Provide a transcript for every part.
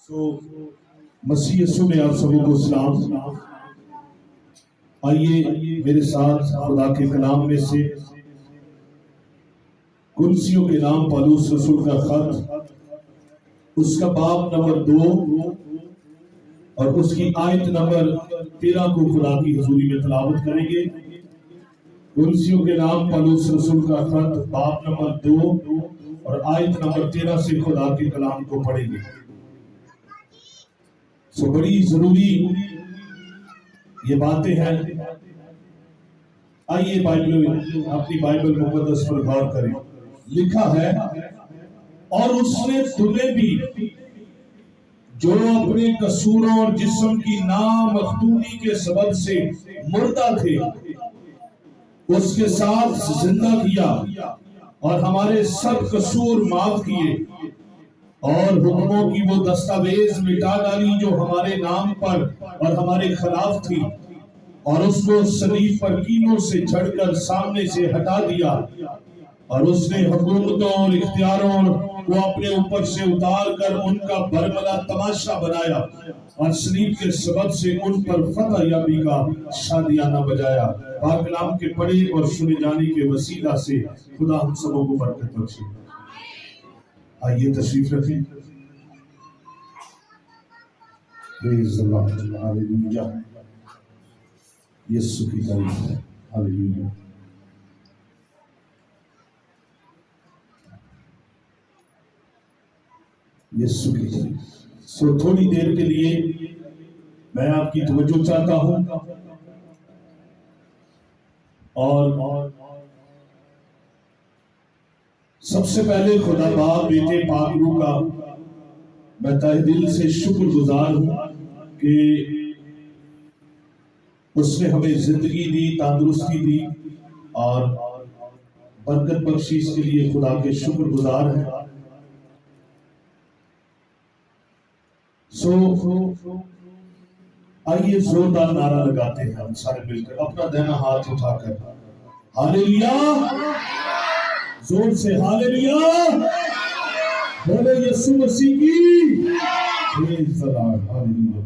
مسیح یسوع میں آپ سبوں کو سلام۔ آئیے میرے ساتھ خدا کے کلام میں سے کلسیوں کے نام پالوس رسول کا خط، اس کا باب نمبر 2 اور اس کی آیت نمبر 13 کو خدا کی حضوری میں تلاوت کریں گے۔ کلسیوں کے نام پالوس رسول کا خط، باب نمبر 2 اور آیت نمبر 13 سے خدا کے کلام کو پڑھیں گے۔ بڑی ضروری یہ باتیں ہیں۔ آئیے اپنی بائبل مقدس پر غور کریں۔ لکھا ہے، اور اس نے تمہیں بھی جو اپنے قصوروں اور جسم کی نامخدومی کے سبب سے مردہ تھے اس کے ساتھ زندہ کیا، اور ہمارے سب قصور معاف کیے، اور حکموں کی وہ دستاویز مٹا ڈالی جو ہمارے نام پر اور ہمارے خلاف تھی، اور اس کو صلیب پر کینوں سے جھڑ کر سامنے سے ہٹا دیا، اور اس نے حکومتوں اور اختیاروں کو اپنے اوپر سے اتار کر ان کا برملا تماشا بنایا، اور صلیب کے سبب سے ان پر فتح یابی کا شادیانہ بجایا۔ پاک کلام کے پڑھے اور سنے جانے کے وسیلہ سے خدا ہم سبوں کو برکت بخشے۔ آئیے تشریف رکھیں۔ پریز اللہ، ہاللیلویا، یسوع کی تعریف ہے، ہاللیلویا۔ یسوع کی تعریف۔ تھوڑی دیر کے لیے میں آپ کی توجہ چاہتا ہوں، اور سب سے پہلے خدا باپ بیٹے پاک روح کا میں تہ دل سے شکر گزار ہوں کہ اس نے ہمیں زندگی دی، تندرستی دی اور برکت بخشی۔ اس کے لیے خدا کے شکر گزار ہیں۔ آئیے زوردار نعرہ لگاتے ہیں ہم سارے مل کر، اپنا دہنا ہاتھ اٹھا کر، ہاللیلویا، زور سے ہاللیلویا، بولے یسوع مسیح کی پریز دی لارڈ، ہاللیلویا۔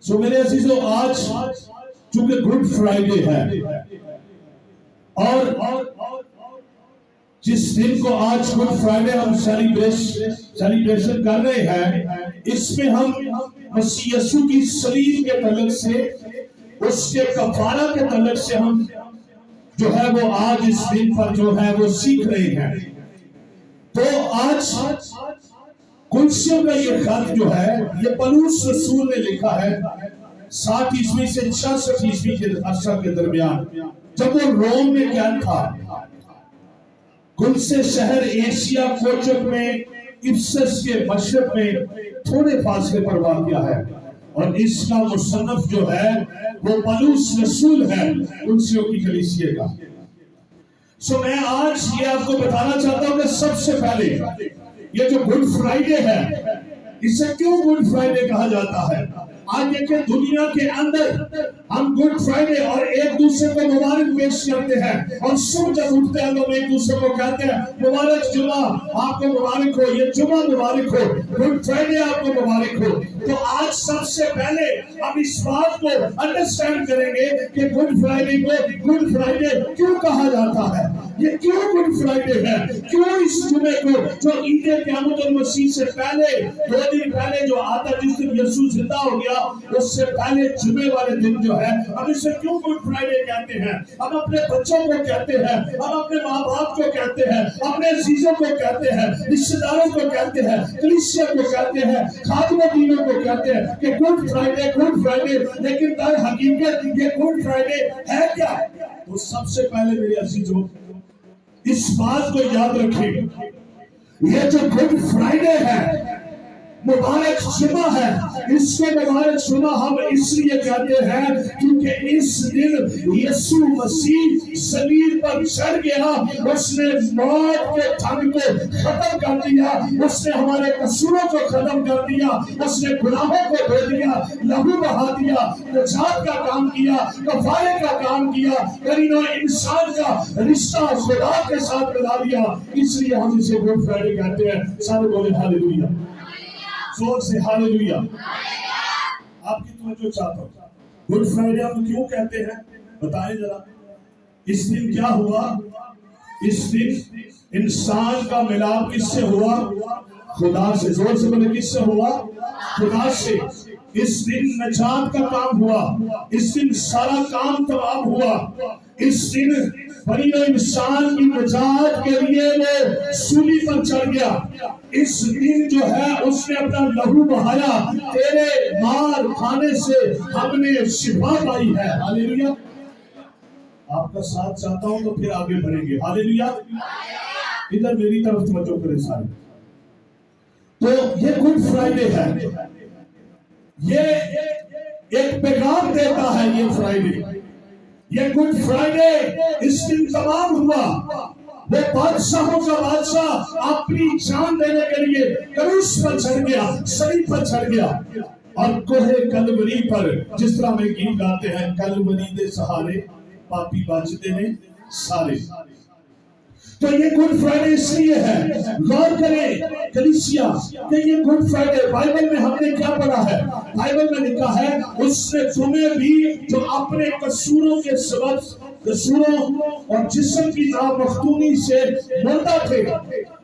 میرے عزیزو، آج چونکہ گڈ فرائیڈے ہے، اور جس دن کو آج گڈ فرائیڈے ہم سیلیبریشن کر رہے ہیں، اس میں ہم مسیح یسوع کی صلیب کے تعلق سے، اس کے کفارہ کے تعلق سے ہم جو ہے وہ آج اس دن پر جو ہے وہ سیکھ رہے ہیں۔ تو آج کلسیوں کا یہ خط جو ہے، یہ پالوس رسول نے لکھا ہے 60 عیسوی سے 66 عیسوی کے عرصہ کے درمیان، جب وہ روم میں قید تھا۔ کلسے شہر ایشیا کوچک میں افسس کے مشرق میں تھوڑے فاصلے پر واقع ہے، اور اس کا مصنف جو ہے وہ پالوس رسول ہے کلسیوں کی کلیسیا کا۔ میں آج یہ آپ کو بتانا چاہتا ہوں کہ سب سے پہلے یہ جو گڈ فرائیڈے ہے، اسے کیوں گڈ فرائیڈے کہا جاتا ہے؟ آج دیکھیں دنیا کے اندر ہم گڈ فرائیڈے اور ایک دوسرے کو مبارک پیش کرتے ہیں، اور صبح جب اٹھتے ہیں تو ایک دوسرے کو کہتے ہیں مبارک جمعہ آپ کو مبارک ہو، یہ جمعہ مبارک ہو، گڈ فرائیڈے آپ کو مبارک ہو۔ تو آج سب سے پہلے ہم اس بات کو انڈرسٹینڈ کریں گے کہ گڈ فرائیڈے کو گڈ فرائیڈے کیوں کہا جاتا ہے، یہ کیوں گڈ فرائیڈے ہے، کیوں اس جمعے کو جو عید قیامت المسیح سے پہلے 2 دن پہلے جو آتا، جس دن یسوع زندہ ہو گیا، اس سے پہلے جمعے والے دن جو ہے ہم اسے کیوں گڈ فرائیڈے کہتے ہیں؟ ہم اپنے بچوں کو کہتے ہیں، ہم اپنے ماں باپ کو کہتے ہیں، اپنے عزیزوں کو کہتے ہیں، رشتہ داروں کو کہتے ہیں، کلیسیا کو کہتے ہیں، خادم دینوں کو کہتے ہیں کہ گڈ فرائیڈے گڈ فرائیڈے، لیکن در حقیقت یہ گڈ فرائیڈے ہے کیا؟ تو سب سے پہلے میرے عزیزوں اس بات کو یاد رکھیں، یہ جو گڈ فرائیڈے ہے، مبارک جمعہ ہے، اس کو مبارک جمعہ ہم اس لیے کہتے ہیں کیونکہ اس دن یسوع مسیح صلیب پر چڑھ گیا، اس نے موت کے جنگ کو ختم کر دیا، اس نے ہمارے قصوروں کو ختم کر دیا، اس نے گناہوں کو دھو دیا، لہو بہا دیا، نجات کا کام کیا، کفارے کا کام کیا، کریم انسان کا رشتہ خدا کے ساتھ ملا دیا۔ اس لیے ہم اسے گڈ فرائیڈے کہتے ہیں۔ سارے بولے ہاللیلویا۔ زور سے ہاللویا. آپ کی توجہ چاہتا ہوں. گڈ فرائیڈے ہم کیوں کہتے ہیں بتائیں ذرا. اس دن کیا ہوا؟ اس دن انسان کا ملاپ کس سے ہوا؟ خدا سے. زور سے بولے کس سے ہوا؟ خدا سے. اس دن نجات کا کام ہوا. اس دن سارا کام تمام ہوا. اس دن بنی نوع انسان کی نجات کے لیے وہ سولی پر چڑھ گیا. اس دن جو ہے اس نے اپنا لہو بہایا. تیرے مار کھانے سے ہم نے شفا پائی ہے. ہاللویا. آپ کا ساتھ چاہتا ہوں تو پھر آگے بڑھیں گے. ہاللویا. ادھر میری طرف توجہ کریں سارے. تو یہ گڈ فرائیڈے ہے. یہ ایک پیغام دیتا ہے. یہ فرائیڈے، یہ گڈ فرائیڈے اس دن تمام ہوا. وہ بادشاہوں کا بادشاہ اپنی جان دینے کے لیے کروس پر چڑھ گیا، صلیب پر چڑھ گیا. اور کوہ کلوری پر جس طرح میں گیت گاتے ہیں، کلوری دے سہارے پاپی بچتے ہیں سارے. تو یہ گڈ فرائیڈے اس لیے ہے. غور کریں کلیسیا کہ یہ گڈ فرائیڈے بائبل میں ہم نے کیا پڑھا ہے؟ بائبل میں لکھا ہے اس نے تمہیں بھی جو اپنے قصوروں کے سبب، قصوروں اور جسم کی نامختونی سے مردہ تھے.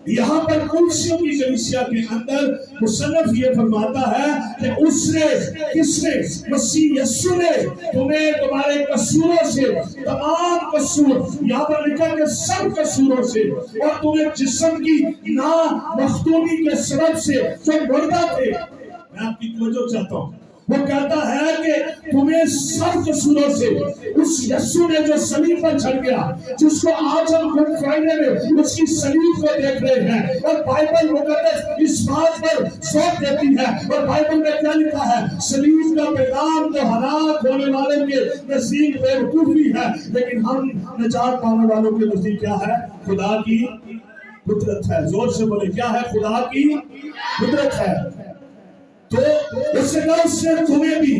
یہاں پر کلسیوں کی کلیسیا کے اندر مصنف یہ فرماتا ہے کہ اس نے، کس نے؟ مسیح یسوع نے تمہیں تمہارے قصوروں سے، تمام قصور، یہاں پر لکھا کہ سب قصوروں سے، اور تمہیں جسم کی نامختونی کے سبب سے جو مردہ تھے. میں آپ کی توجہ چاہتا ہوں. وہ کہتا ہے کہ تمہیں سب قصوروں سے اس یسوع نے جو صلیب پر چڑھ گیا، جس کو آج ہم گڈ فرائیڈے میں اس کی صلیب کو دیکھ رہے ہیں، اور بائبل مقدس اس بات پر زور دیتی ہے. اور بائبل میں کیا لکھا ہے؟ صلیب کا پیغام تو ہلاک ہونے والے کے نزدیک بیوقوفی ہے، لیکن ہم نجات پانے والوں کے نزدیک کیا ہے؟ خدا کی قدرت ہے. زور سے بولے کیا ہے؟ خدا کی قدرت ہے. تو اس نے کہا اس نے تمہیں بھی،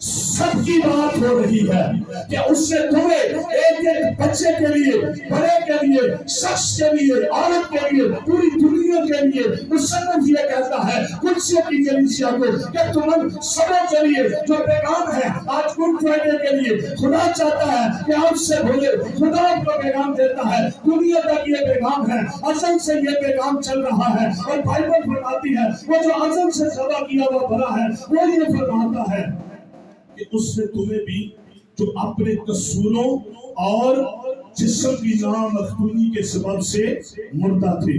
سب کی بات ہو رہی ہے کہ اس نے تمہیں ایک ایک بچے کے لیے، بڑے کے لیے، شخص کے لیے، عورت کے لیے، پوری دنیا کے لیے. مصنف یہ کہتا ہے کلسیوں کی کلیسیا کو کہ تم سبوں کے لیے جو پیغام ہے آج گڈ فرائیڈے کے لیے، خدا چاہتا ہے کہ آپ سے بولے. خدا آپ کو پیغام دیتا ہے. دنیا تک یہ پیغام ہے. ازل سے یہ پیغام چل رہا ہے. اور بائبل فرماتی ہے وہ جو ازل سے سبا کیا ہوا بنا ہے، وہ یہ فرماتا ہے کہ اس نے تمہیں بھی جو اپنے قصوروں اور جسم کی نامختونی کے سبب سے مردہ تھے.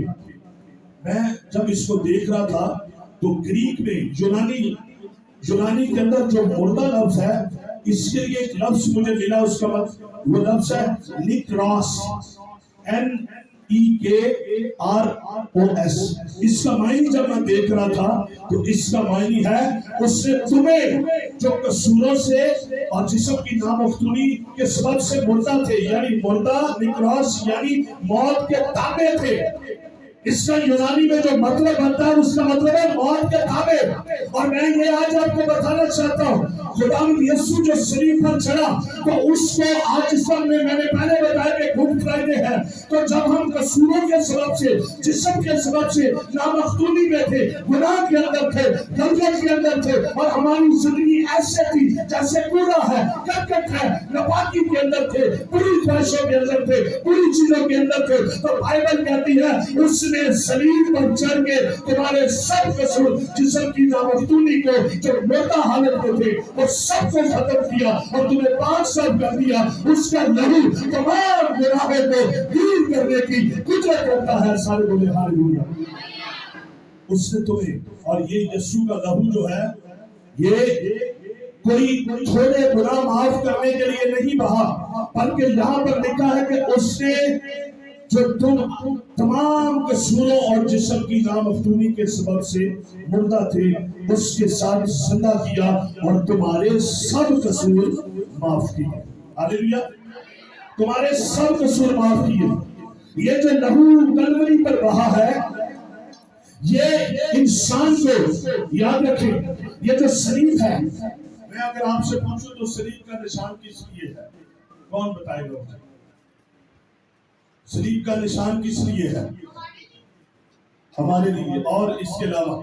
میں جب اس کو دیکھ رہا تھا تو گریک میں، یونانی کے اندر جو مردہ لفظ ہے، اس کے لیے ایک لفظ مجھے ملا. اس کا مطلب وہ لفظ ہے نکراس، NEKROS. اس کا معنی جب میں دیکھ رہا تھا تو اس کا معنی ہے اس نے تمہیں جو قصوروں سے اور جسم کی نامختونی کے سبب سے مردہ تھے، یعنی مردہ، نکراس یعنی موت کے تابع تھے. اس کا یونانی میں جو مطلب بنتا ہے اس کا مطلب ہے موت کے تابع. اور میں یہ آج آپ کو بتانا چاہتا ہوں خداوند یسوع جو صلیب پر چڑھا تو اس کو آج اس وقت میں نے پہلے بتایا کہ گڈ فرائیڈے ہے. تو جب ہم قصوروں کے سبب سے، جسم کے سبب سے نامختونی میں تھے، گناہ کے اندر تھے، غلطیت کے اندر تھے، اور ہماری زندگی ایسے تھی جیسے کوڑا ہے، کرکٹ ہے، ناپاکی کے اندر تھے، بری خواہشوں کے اندر تھے، بری چیزوں کے اندر تھے. تو بائبل کہتی ہے اس نے صلیب پر چڑھ کے تمہارے سب قصور، جسم کی نامختونی کو جو مردہ حالت میں تھے، وہ سب کو ختم کیا اور تمہیں پاک صاف کر دیا. اس کا لہو تمام گناہوں کو دور کرنے کی قدرت رکھتا ہے. سارے بولے ہاللویا. اس نے تمہیں، اور یہ یسوع کا لہو جو ہے یہ کوئی تھوڑے گناہ معاف کرنے کے لیے نہیں بہا، بلکہ یہاں پر لکھا ہے کہ اس نے جو تم تمام قصوروں اور جسم کی نامختونی کے سبب سے مردہ تھے اس کے ساتھ زندہ کیا اور تمہارے سب قصور معاف کیے. ہاللویا. تمہارے سب قصور معاف کیے. یہ جو لہو کلوری پر بہا ہے، یہ انسان کو یاد رکھیں، یہ جو صلیب ہے، میں اگر آپ سے پوچھوں تو صلیب کا نشان کس لیے ہے؟ کون بتائے گا؟ صلیب کا نشان کس لیے ہے؟ ہمارے لیے. اور اس کے علاوہ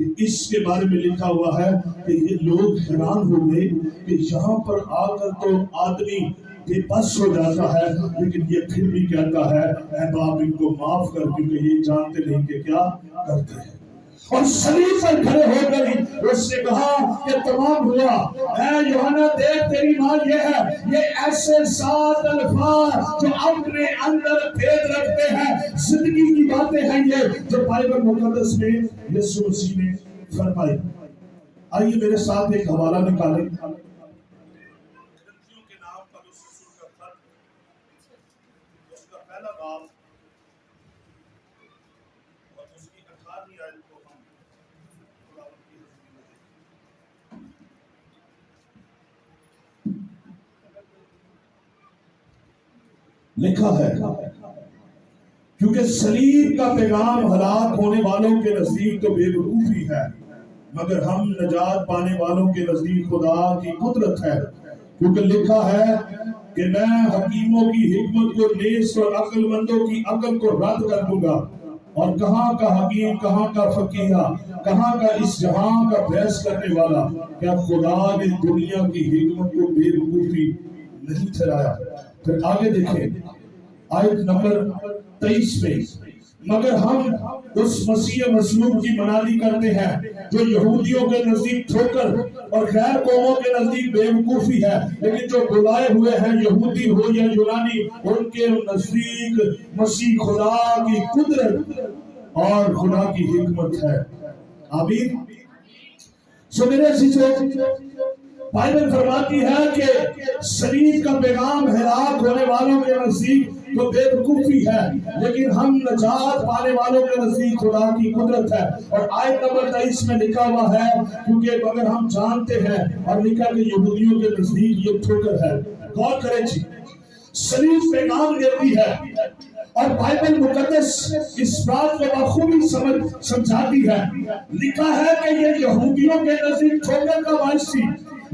کہ اس کے بارے میں لکھا ہوا ہے کہ یہ لوگ حیران ہو گئے کہ یہاں پر آ کر تو آدمی بے بس ہو جاتا ہے، لیکن یہ پھر بھی کہتا ہے اے باپ ان کو معاف کر، کیونکہ یہ جانتے نہیں کہ کیا کرتے ہیں۔ اور صلیب پر کھڑے ہو کر اس نے کہا کہ تمام ہوا۔ اے یوحنا دیکھ تیری ماں یہ ہے۔ یہ ایسے 7 الفاظ جو اپنے اندر بھید رکھتے ہیں، زندگی کی باتیں ہیں یہ جو بائبل مقدس میں یسوع مسیح نے فرمائی۔ آئیے میرے ساتھ ایک حوالہ نکالیں۔ لکھا ہے کیونکہ صلیب کا پیغام ہلاک ہونے والوں کے نزدیک تو بے وقوفی ہے، مگر ہم نجات پانے والوں کے نزدیک خدا کی قدرت ہے، کیونکہ لکھا ہے کہ میں حکیموں کی حکمت کو نیست اور عقل مندوں کی عقل کو رد کر دوں گا۔ اور کہاں کا حکیم، کہاں کا فقیہ، کہاں کا اس جہاں کا بحث کرنے والا، کیا خدا نے دنیا کی حکمت کو بے وقوفی نہیں ٹھہرایا؟ پھر آگے دیکھیں آیت نمبر 23 میں، مگر ہم اس مسیح مصلوب کی منادی کرتے ہیں جو یہودیوں کے نزدیک ٹھوکر اور غیر قوموں کے نزدیک بے وقوفی ہے، لیکن جو بلائے ہوئے ہیں یہودی ہو یا یونانی، ان کے نزدیک مسیح خدا کی قدرت اور خدا کی حکمت ہے۔ آمین۔ سو میرے عزیزو، بائبل فرماتی ہے کہ صلیب کا پیغام ہلاک ہونے والوں کے نزدیک تو بے وقوفی ہے، لیکن ہم نجات پانے والوں کے نزدیک خدا کی قدرت ہے۔ اور آیت نمبر 23 میں لکھا ہوا ہے کیونکہ اگر ہم جانتے ہیں، اور لکھا کہ یہودیوں کے نزدیک یہ ٹھوکر ہے۔ غور کریں جی، صلیب پیغام دیتی ہے اور بائبل مقدس اس بات کو بخوبی سمجھاتی ہے۔ لکھا ہے کہ یہ یہودیوں کے نزدیک ٹھوکر کا باعث تھی۔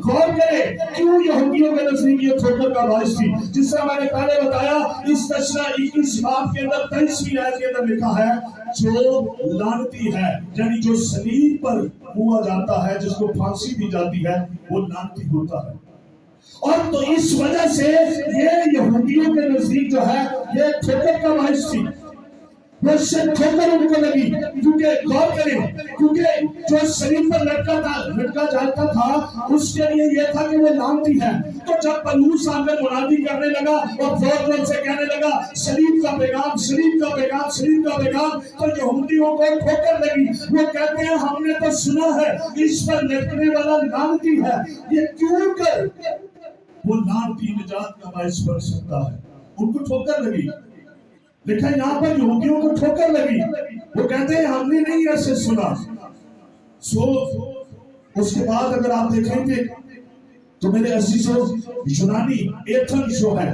غور کریں کیوں یہودیوں کے نزدیک یہ ٹھوکر کا باعث تھی؟ جس طرح میں نے پہلے بتایا، اس تشریح 21 باب کے اندر 23ویں آیت کے اندر لکھا ہے جو لعنتی ہے، یعنی جو صلیب پر ہوا جاتا ہے، جس کو پھانسی دی جاتی ہے، وہ لعنتی ہوتا ہے۔ اور تو اس وجہ سے یہ یہودیوں کے نزدیک جو ہے یہ ٹھوکر کا باعث تھی، وہ ٹھوکر ان کو لگی، کیونکہ غور کریں، کیونکہ جو صلیب پر لٹکا جاتا تھا اس کے لیے یہ تھا کہ وہ لعنتی ہے۔ تو جب پولس آ کر منادی کرنے لگا اور زور زور سے کہنے لگا صلیب کا پیغام، صلیب کا پیغام، صلیب کا پیغام، تو یہودیوں کو ٹھوکر لگی۔ وہ کہتے ہیں ہم نے تو سنا ہے اس پر لٹکنے والا لعنتی ہے، یہ کیوں کر وہ لعنتی نجات کا باعث بن سکتا ہے؟ ان کو ٹھوکر لگی۔ لکھا ہے یہاں پر یہودیوں کو ٹھوکر لگی، وہ کہتے ہیں ہم نے نہیں ایسے سنا۔ اس کے بعد اگر آپ دیکھیں گے تو میرے عزیزو، یونانی ایتھنز جو ہے،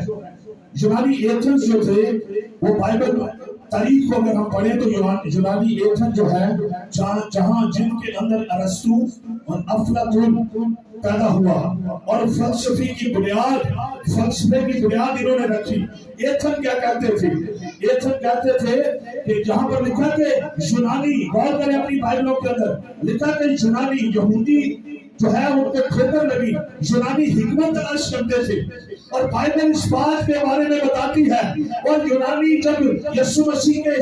یونانی ایتھنز جو تھے، وہ بائبل تاریخ کو اگر ہم پڑھیں تو یونانی ایتھنز جو ہے جہاں جن کے اندر ارسطو اور افلاطون پیدا ہوا اور فلسفے کی بنیاد انہوں نے رکھی۔ ایتھن کیا کہتے تھے؟ ایتھن کہتے تھے کہ جہاں پر لکھا کہ یونانی، غور کریں اپنی بائبلوں کے اندر لکھا کہ یونانی یہودی جو ہے ان کو ٹھوکر لگی، یونانی حکمت تلاش کرتے تھے، اور بائبل اس بات کے بارے میں بتاتی ہے۔ اور یونانی جب یسوع مسیح کے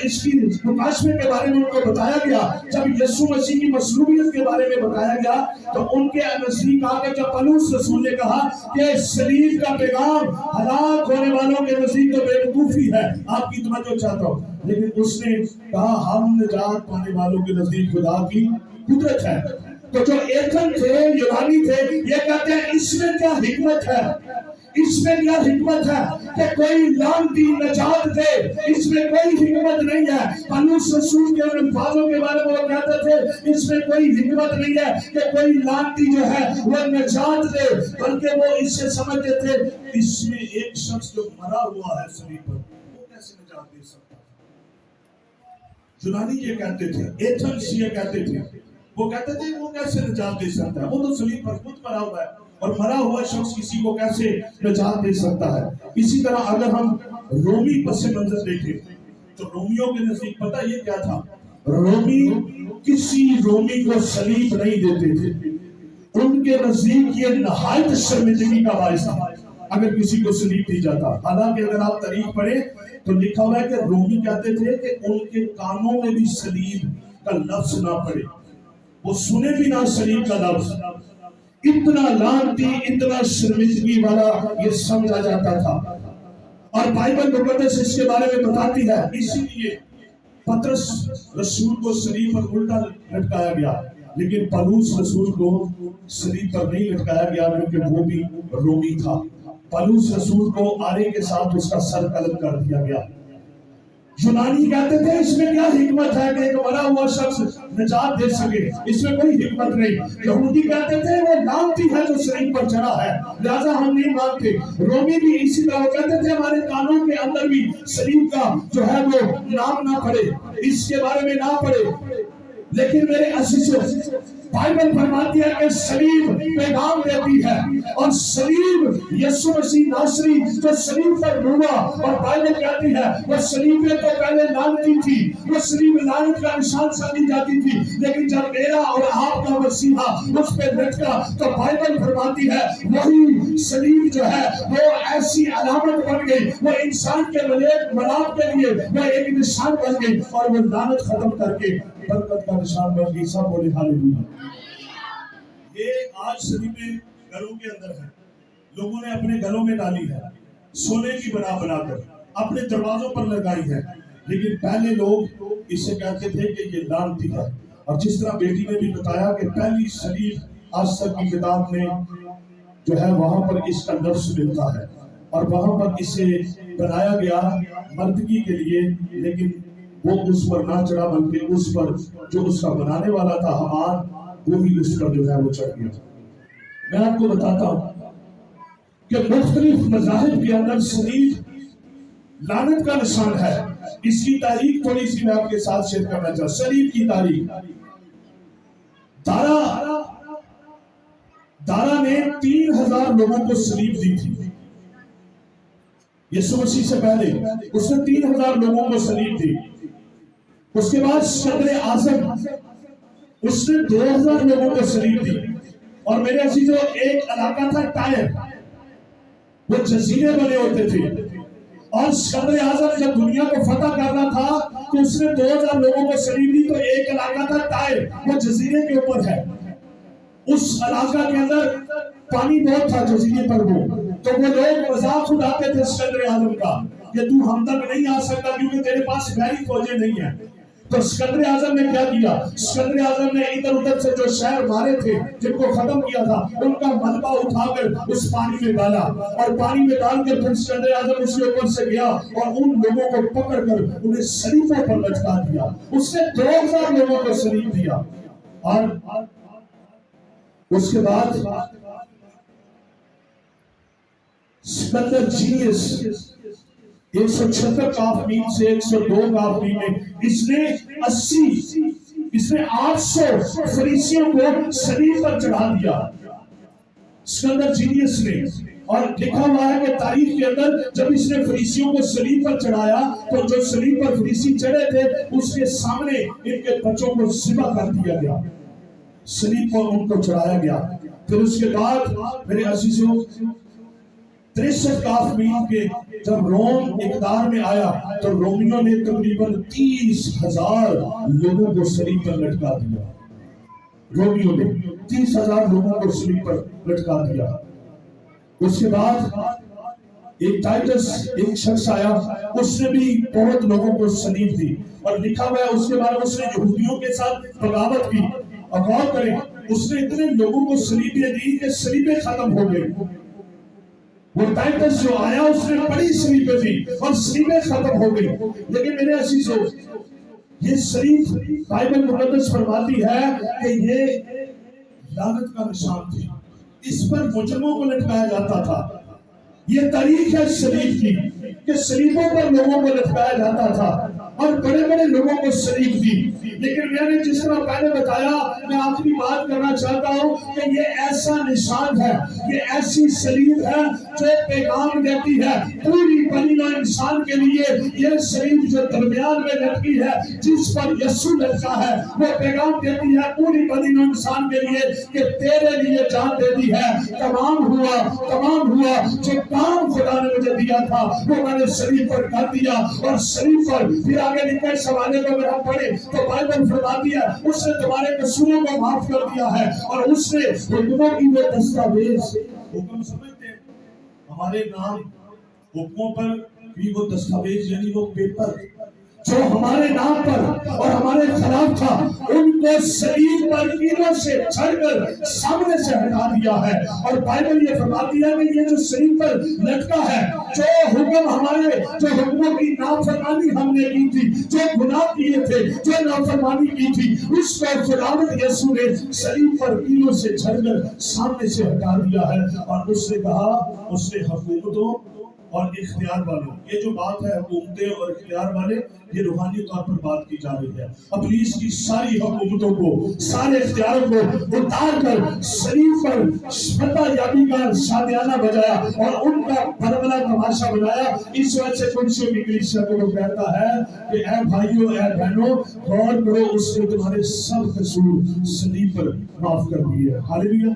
اس کی مکاشفے کے بارے میں ان کو بتایا گیا، جب یسوع مسیح کی مصلوبیت کے بارے میں بتایا گیا، تو ان کے نزدیک آ کے جب پولس رسول نے کہا کہ صلیب کا پیغام ہلاک ہونے والوں کے نزدیک تو بے وقوفی ہے، آپ کی توجہ چاہتا ہوں، لیکن اس نے کہا ہم نجات پانے والوں کے نزدیک خدا کی قدرت ہے۔ تو جو ایتھن تھے، یونانی تھے، یہ کہتے ہیں اس میں کیا حکمت ہے، اس میں کیا حکمت ہے کہ کوئی لعنتی نجات دے، اس میں کوئی حکمت نہیں ہے۔ پولس رسول کے الفاظوں کے بارے میں وہ کہتے تھے اس میں کوئی حکمت نہیں ہے کہ کوئی لعنتی جو ہے وہ نجات دے، بلکہ وہ اس سے سمجھتے تھے اس میں ایک شخص جو مرا ہوا ہے صلیب پر، وہ کیسے نجات دے سکتا ہے؟ یونانی یہ کہتے تھے، ایتھنز یہ کہتے تھے، وہ کہتے تھے وہ کیسے نجات دے سکتا ہے، وہ تو صلیب پر خود مرا ہوا ہے، اور مرا ہوا شخص کسی کو کیسے نجات دے سکتا ہے؟ اسی طرح اگر ہم رومی پس منظر دیکھیں تو رومیوں کے نزدیک پتہ یہ کیا تھا؟ رومی کسی رومی کو سلیب نہیں دیتے تھے. ان کے نزدیک یہ نہایت شرمندگی کا باعث تھا اگر کسی کو سلیب دی جاتا. حالانکہ اگر آپ تاریخ پڑھیں تو لکھا ہوا ہے کہ رومی کہتے تھے کہ ان کے کانوں میں بھی سلیب کا لفظ نہ پڑے, وہ سنے بھی نہ سلیب کا لفظ. اتنا لعنتی, اتنا شرمندگی والا یہ سمجھا جاتا تھا. اور بائبل مقدس اس کے بارے میں بتاتی ہے. اسی لیے پترس رسول کو صلیب پر الٹا لٹکایا گیا, لیکن پولس رسول کو صلیب پر نہیں لٹکایا گیا کیونکہ وہ بھی رومی تھا. پولس رسول کو آرے کے ساتھ اس کا سر قلم کر دیا گیا. یونانی کہتے تھے اس میں کیا حکمت ہے کہ ایک مرا ہوا شخص نجات دے سکے, اس میں کوئی حکمت نہیں. یہودی کہتے تھے وہ لعنتی ہے جو صلیب پر چڑھا ہے, لہذا ہم نہیں مانتے. رومی بھی اسی طرح کہتے تھے ہمارے قانون کے اندر بھی صلیب کا جو ہے وہ نام نہ پڑے, اس کے بارے میں نہ پڑے. لیکن میرے عزیزو, بائبل فرماتی ہے کہ صلیب پیغام دیتی ہے, اور صلیب یسوع مسیح ناصری جو صلیب پر ہوا, اور بائبل کہتی ہے وہ صلیب تو پہلے لعنتی تھی, وہ صلیب لعنت کا نشان سمجھی جاتی تھی, لیکن جب میرا اور آپ کا مسیحا اس پہ لٹکا تو بائبل فرماتی ہے وہی صلیب جو ہے وہ ایسی علامت بن گئی, وہ انسان کے ملاپ کے لیے وہ ایک نشان بن گئی, اور وہ لعنت ختم کر کے برکت کا نشان بن گئی. سب بولے ہاللیلویا. یہ آج صلیبیں گھروں کے اندر ہیں, لوگوں نے اپنے گھروں میں ڈالی ہے, سونے کی بنا بنا کر اپنے دروازوں پر لگائی ہے. لیکن پہلے لوگ اسے کہتے تھے کہ یہ لعنتی ہے. اور جس طرح بیٹی نے بھی بتایا کہ پہلی صلیب آج تک کی کتاب میں جو ہے وہاں پر اس کا لفظ ملتا ہے, اور وہاں پر اسے بنایا گیا مردگی کے لیے, لیکن وہ اس پر نہ چڑھا بلکہ اس پر جو اس کا بنانے والا تھا حمان, وہی اس پر جو ہے وہ چڑھ گیا. میں آپ کو بتاتا ہوں کہ مختلف مذاہب کے اندر صلیب لعنت کا نشان ہے. اس کی تاریخ تھوڑی سی میں آپ کے ساتھ شیئر کرنا چاہتا ہوں. صلیب کی تاریخ, دارا نے 3000 لوگوں کو صلیب دی تھی. یسوع مسیح سے پہلے اس نے 3000 لوگوں کو صلیب دی. اس کے بعد صدر اعظم اس نے 2000 لوگوں کو صلیب دی. اور میرے عزیزو, ایک علاقہ تھا ٹائر, وہ جزیرے بنے ہوتے تھے, اور صدر اعظم جب دنیا کو فتح کرنا تھا تو اس نے 2000 لوگوں کو صلیب دی. تو ایک علاقہ تھا ٹائر, وہ جزیرے کے اوپر ہے. اس علاقہ کے اندر پانی بہت تھا جزیرے پر, تو وہ لوگ مذاق اڑاتے تھے صدر اعظم کا کہ تو ہم تک نہیں آ سکتا کیونکہ تیرے پاس بحری فوجیں نہیں ہیں. تو صدر اعظم نے کیا کیا؟ صدر اعظم نے ادھر ادھر سے جو شہر مارے تھے جن کو ختم کیا تھا, ان کا ملبہ اٹھا کر اس پانی میں ڈالا, اور پانی میں ڈال کر پھر صدر اعظم اس کے اوپر سے گیا اور ان لوگوں کو پکڑ کر انہیں صلیبوں پر لٹکا دیا. اس نے 2000 لوگوں کو صلیب دیا. اور اس کے بعد سکندر جینیس 176 کافرین سے 102 کافرین میں اس نے 800 فریسیوں کو صلیب پر چڑھا دیا, سکندر جینیس نے. اور لکھا ہوا ہے کہ تاریخ کے اندر جب اس نے فریسیوں کو صلیب پر چڑھایا تو جو صلیب پر فریسی چڑھے تھے اس کے سامنے ان کے بچوں کو ذبح کر دیا گیا, صلیب پر ان کو چڑھایا گیا. پھر اس کے بعد میرے عزیزوں 63 کافرین کے جب روم اقتدار میں آیا تو رومیوں نے تقریباً 30,000 لوگوں کو صلیب پر لٹکا دیا. رومیوں نے 30,000 لوگوں کو صلیب پر لٹکا دیا. اس کے بعد ایک ٹائٹس ایک شخص آیا, اس نے بھی بہت لوگوں کو صلیب دی. اور لکھا ہوا ہے اس کے بعد اس نے یہودیوں کے ساتھ بغاوت کی. اور غور کریں, اس نے اتنے لوگوں کو صلیبیں دی کہ صلیبیں ختم ہو گئی. وہ ٹائٹس جو آیا اس نے بڑی صلیبیں دی اور صلیبیں ختم ہو گئی. لیکن میرے عزیزو, یہ صلیب بائبل مقدس فرماتی ہے کہ یہ لعنت کا نشان تھی, اس پر مجرموں کو لٹکایا جاتا تھا. یہ تاریخ ہے صلیب کی کہ صلیبوں پر لوگوں کو لٹکایا جاتا تھا. اور بڑے بڑے لوگوں کو سلیب دی. لیکن میں نے جس طرح پہلے بتایا، میں آخری بات کرنا چاہتا ہوں کہ یہ ایسا نشان ہے، یہ ایسی سلیب ہے جو پیغام دیتی ہے پوری بنی نوع انسان کے لیے. یہ سلیب جو درمیان میں لٹکی ہے، جس پر یسوع لٹکا ہے، وہ پیغام دیتی ہے پوری بنی نوع انسان کے لیے کہ تیرے لیے جان دے دی ہے. تمام ہوا جو کام خدا نے مجھے دیا تھا وہ میں نے سلیب پر کر دیا. اور سلیب پر پھر آگے لکھا ہے، سوالے کو اگر ہم پڑھیں تو بائبل فرماتی ہے اس نے تمہارے قصوروں کو معاف کر دیا ہے، اور اس نے حکموں کی وہ دستاویز. حکم سمجھتے ہیں ہمارے نام حکموں پر بھی وہ دستاویز، یعنی وہ پیپر جو ہمارے نام پر اور ہمارے خلاف تھا، ان کو صلیب پر کینوں سے چھڑ کر سامنے سے ہٹا دیا ہے. اور بائبل یہ فرماتی ہے کہ یہ جو صلیب پر لٹکا ہے، جو حکم ہمارے، جو حکموں کی نافرمانی ہم نے کی تھی، جو گناہ کیے تھے، جو نافرمانی کی تھی، اس کو خداوند یسوع نے صلیب پر کینوں سے چھڑ کر سامنے سے ہٹا دیا ہے. اور اس نے کہا، اس نے حکومتوں اور اختیار والوں، یہ جو بات ہے حکومتیں اور اختیار والے، یہ روحانی طور پر بات کی جا رہی ہے. ابلیس کی ساری حکومتوں کو، سارے اختیاروں کو اتار کر صلیب پر فتح یابی کا شادیانہ بجایا اور ان کا بربلا تماشا بنایا. اس وجہ سے کنشیوں کی کلیسیا کو وہ کہتا ہے کہ اے بھائیوں، اے بہنوں، غور کرو، اس نے تمہارے سب قصور صلیب پر معاف کر دیے. ہاللیلویا.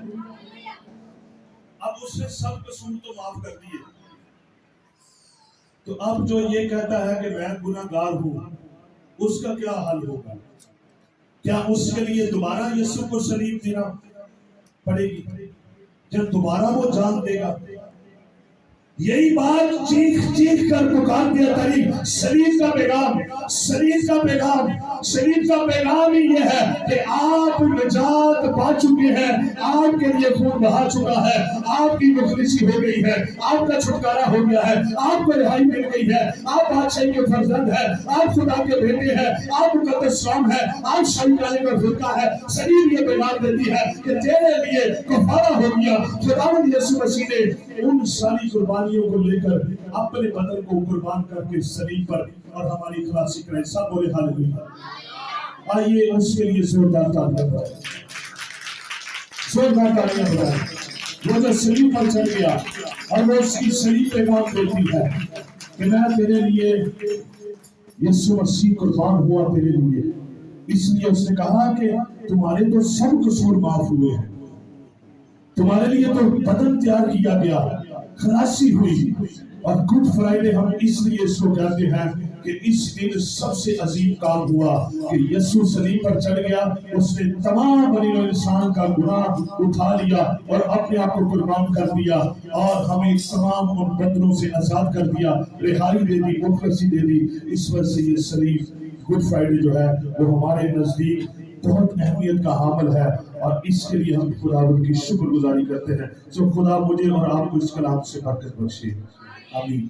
اب اس نے سب قصور تو معاف کر دیے، تو اب جو یہ کہتا ہے کہ میں گناہ گار ہوں، اس کا کیا حل ہوگا؟ کیا اس کے لیے دوبارہ یسوع کو صلیب دینا پڑے گی؟ جب دوبارہ وہ جان دے گا؟ یہی بات چیخ کر پکار دیا تاریخ. صلیب کا پیغام، صلیب کا پیغام، صلیب کا پیغام ہی یہ ہے کہ آپ نجات پا چکے ہیں، آپ کے لیے خون بہا چکا ہے، آپ کی مخلصی ہو گئی ہے، آپ کا چھٹکارا ہو گیا ہے، آپ کو رہائی مل گئی ہے، آپ بادشاہی کے فرزند ہیں، آپ خدا کے بیٹے ہیں، آپ مقدس رام ہیں، آپ شاہی کالے کا فرقہ ہے. صلیب یہ پیغام دیتی ہے کہ تیرے لیے کفارہ ہو گیا. خداوند یسوع مسیح نے ان ساری قربانیوں کو لے کر اپنے بدن کو قربان کر کے صلیب پر اور ہماری خلاصی کرے. سب بولے ہاللیلویا. آئیے اس کے لیے زوردار تالیاں بجائیں، زوردار تالیاں بجائیں. وہ جو صلیب پر چڑھ گیا اور وہ اس کی صلیب پیغام دیتی ہے کہ میں تیرے لیے، یسوع مسیح قربان ہوا تیرے لیے. اس لیے اس نے کہا کہ تمہارے تو سب قصور معاف ہوئے ہیں، تمہارے لیے تو بدن تیار کیا گیا، خلاصی ہوئی. اور گڈ فرائیڈے ہم اس لیے اس کو کہتے ہیں کہ اس دن سب سے عظیم کام ہوا کہ یسوع صلیب پر چڑھ گیا. اس نے تمام بنی نوع انسان کا گناہ اٹھا لیا اور اپنے آپ کو قربان کر دیا، اور ہمیں تمام ان بندنوں سے آزاد کر دیا، رہائی دے دی، مخلصی دے دی. اس وجہ سے یہ صلیب، گڈ فرائیڈے جو ہے، وہ ہمارے نزدیک بہت اہمیت کا حامل ہے، اور اس کے لیے ہم خداوند کی شکر گزاری کرتے ہیں. جو خدا مجھے اور آپ کو اس کلام سے برکت بخشے. آمین.